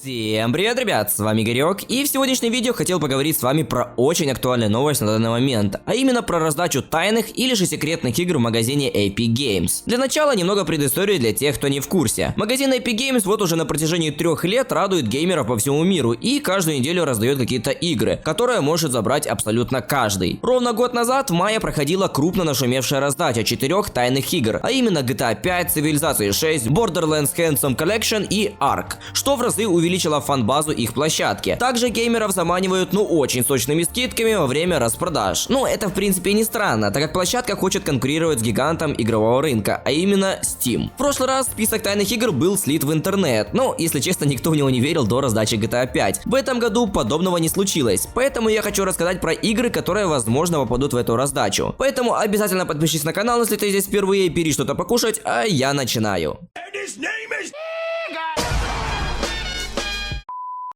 Всем привет, ребят, с вами Игорек, и в сегодняшнем видео хотел поговорить с вами про очень актуальную новость на данный момент, а именно про раздачу тайных или же секретных игр в магазине Epic Games. Для начала немного предыстории для тех, кто не в курсе. Магазин Epic Games вот уже на протяжении 3 лет радует геймеров по всему миру и каждую неделю раздает какие-то игры, которые может забрать абсолютно каждый. Ровно год назад в мае проходила крупно нашумевшая раздача 4 тайных игр, а именно GTA 5, Civilization 6, Borderlands Handsome Collection и Ark, что в разы увеличила фан-базу их площадки. Также геймеров заманивают очень сочными скидками во время распродаж. Это в принципе не странно, так как площадка хочет конкурировать с гигантом игрового рынка, а именно Steam. В прошлый раз список тайных игр был слит в интернет, но если честно, никто в него не верил до раздачи GTA 5. В этом году подобного не случилось, поэтому я хочу рассказать про игры, которые возможно попадут в эту раздачу. Поэтому обязательно подпишись на канал, если ты здесь впервые, бери что-то покушать, а я начинаю.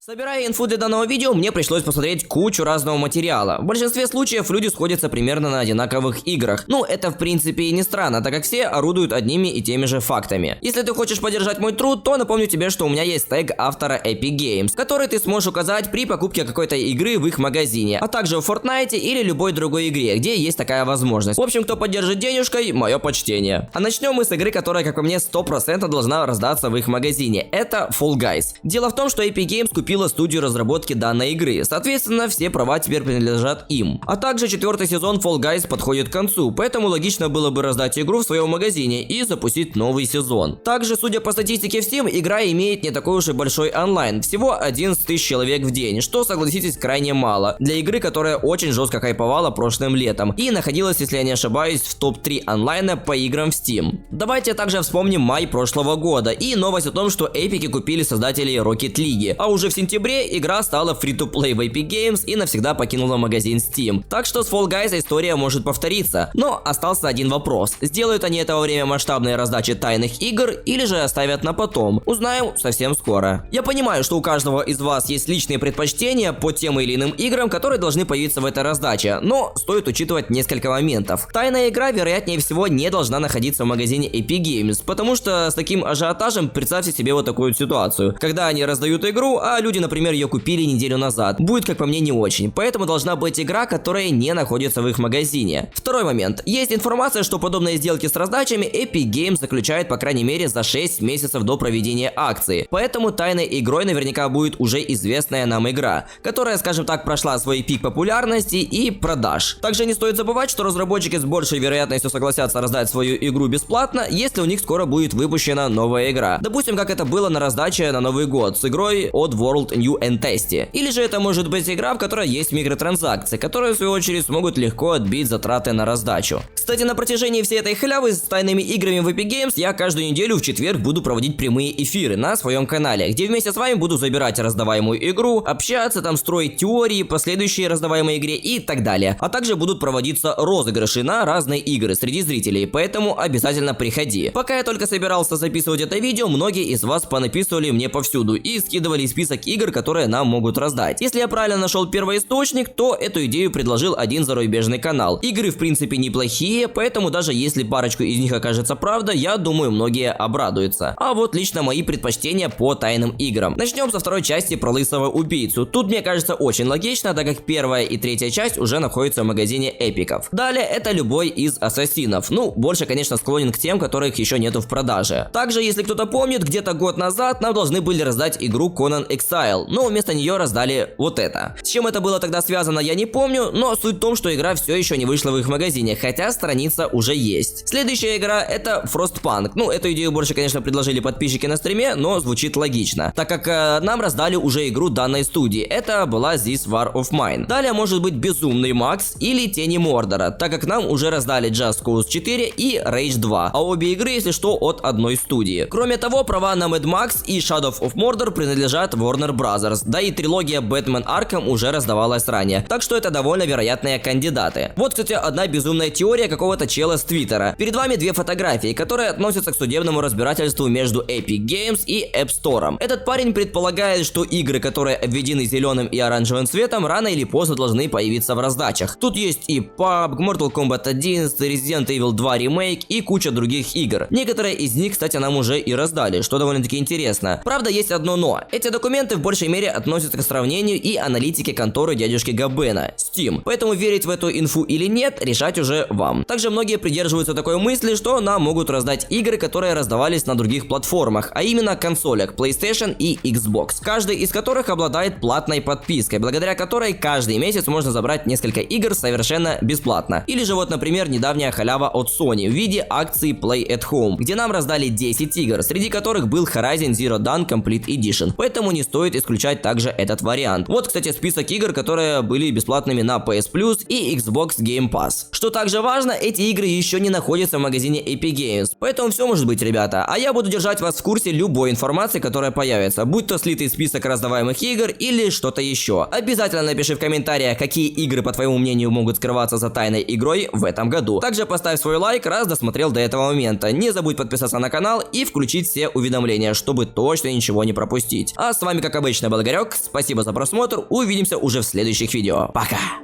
Собирая инфу для данного видео, мне пришлось посмотреть кучу разного материала. В большинстве случаев люди сходятся примерно на одинаковых играх. Это в принципе и не странно, так как все орудуют одними и теми же фактами. Если ты хочешь поддержать мой труд, то напомню тебе, что у меня есть тег автора Epic Games, который ты сможешь указать при покупке какой-то игры в их магазине, а также в Fortnite или любой другой игре, где есть такая возможность. В общем, кто поддержит денежкой, мое почтение. А начнем мы с игры, которая, как по мне, 100% должна раздаться в их магазине. Это Fall Guys. Дело в том, что Epic Games купила студию разработки данной игры, соответственно, все права теперь принадлежат им. А также 4-й сезон Fall Guys подходит к концу, поэтому логично было бы раздать игру в своем магазине и запустить новый сезон. Также, судя по статистике в Steam, игра имеет не такой уж и большой онлайн, всего 11 тысяч человек в день, что, согласитесь, крайне мало для игры, которая очень жестко хайповала прошлым летом и находилась, если я не ошибаюсь, в топ-3 онлайна по играм в Steam. Давайте также вспомним май прошлого года и новость о том, что Эпики купили создателей Rocket League, а уже в сентябре игра стала free-to-play в Epic Games и навсегда покинула магазин Steam. Так что с Fall Guys история может повториться. Но остался один вопрос. Сделают они это во время масштабной раздачи тайных игр или же оставят на потом? Узнаем совсем скоро. Я понимаю, что у каждого из вас есть личные предпочтения по тем или иным играм, которые должны появиться в этой раздаче, но стоит учитывать несколько моментов. Тайная игра, вероятнее всего, не должна находиться в магазине Epic Games, потому что с таким ажиотажем представьте себе вот такую ситуацию. Когда они раздают игру, а люди, например, ее купили неделю назад. Будет, как по мне, не очень. Поэтому должна быть игра, которая не находится в их магазине. Второй момент. Есть информация, что подобные сделки с раздачами Epic Games заключает, по крайней мере, за 6 месяцев до проведения акции. Поэтому тайной игрой наверняка будет уже известная нам игра, которая, скажем так, прошла свой пик популярности и продаж. Также не стоит забывать, что разработчики с большей вероятностью согласятся раздать свою игру бесплатно, если у них скоро будет выпущена новая игра. Допустим, как это было на раздаче на Новый год с игрой Oddworld New and Tasty. Или же это может быть игра, в которой есть микротранзакции, которые в свою очередь смогут легко отбить затраты на раздачу. Кстати, на протяжении всей этой халявы с тайными играми в Epic Games я каждую неделю в четверг буду проводить прямые эфиры на своем канале, где вместе с вами буду забирать раздаваемую игру, общаться, строить теории по следующей раздаваемой игре и так далее. А также будут проводиться розыгрыши на разные игры среди зрителей, поэтому обязательно приходи. Пока я только собирался записывать это видео, многие из вас понаписывали мне повсюду и скидывали список игр, которые нам могут раздать. Если я правильно нашел первоисточник, то эту идею предложил один зарубежный канал. Игры в принципе неплохие, поэтому даже если парочку из них окажется правда, я думаю, многие обрадуются. А вот лично мои предпочтения по тайным играм. Начнем со второй части про лысого убийцу. Тут мне кажется очень логично, так как первая и третья часть уже находятся в магазине эпиков. Далее это любой из ассасинов. Больше, конечно, склонен к тем, которых еще нету в продаже. Также, если кто-то помнит, где-то год назад нам должны были раздать игру Conan Exile, но вместо нее раздали вот это. С чем это было тогда связано, я не помню, но суть в том, что игра все еще не вышла в их магазине, хотя страница уже есть. Следующая игра это Frostpunk. Эту идею больше, конечно, предложили подписчики на стриме, но звучит логично, так как нам раздали уже игру данной студии. Это была This War of Mine. Далее может быть Безумный Макс или Тени Мордора, так как нам уже раздали Just Cause 4 и Rage 2, а обе игры, если что, от одной студии. Кроме того, права на Mad Max и Shadow of Mordor принадлежат Warner Bros. Да и трилогия Batman Arkham уже раздавалась ранее, так что это довольно вероятные кандидаты. Вот, кстати, одна безумная теория какого-то чела с Твиттера. Перед вами две фотографии, которые относятся к судебному разбирательству между Epic Games и App Store. Этот парень предполагает, что игры, которые обведены зеленым и оранжевым цветом, рано или поздно должны появиться в раздачах. Тут есть и PUBG, Mortal Kombat 11, Resident Evil 2 Remake и куча других игр. Некоторые из них, кстати, нам уже и раздали, что довольно-таки интересно. Правда, есть одно но. Эти документы в большей мере относятся к сравнению и аналитике конторы дядюшки Габена, Steam. Поэтому верить в эту инфу или нет, решать уже вам. Также многие придерживаются такой мысли, что нам могут раздать игры, которые раздавались на других платформах, а именно консолях PlayStation и Xbox, каждый из которых обладает платной подпиской, благодаря которой каждый месяц можно забрать несколько игр совершенно бесплатно. Или же вот, например, недавняя халява от Sony в виде акции Play at Home, где нам раздали 10 игр, среди которых был Horizon Zero Dawn Complete Edition, поэтому не стоит исключать также этот вариант. Вот, кстати, список игр, которые были бесплатными на PS Plus и Xbox Game Pass. Что также важно, эти игры еще не находятся в магазине Epic Games, поэтому все может быть, ребята, а я буду держать вас в курсе любой информации, которая появится, будь то слитый список раздаваемых игр или что-то еще. Обязательно напиши в комментариях, какие игры, по твоему мнению, могут скрываться за тайной игрой в этом году. Также поставь свой лайк, раз досмотрел до этого момента. Не забудь подписаться на канал и включить все уведомления, чтобы точно ничего не пропустить. А с вами, как обычно, был Игорек. Спасибо за просмотр. Увидимся уже в следующих видео. Пока!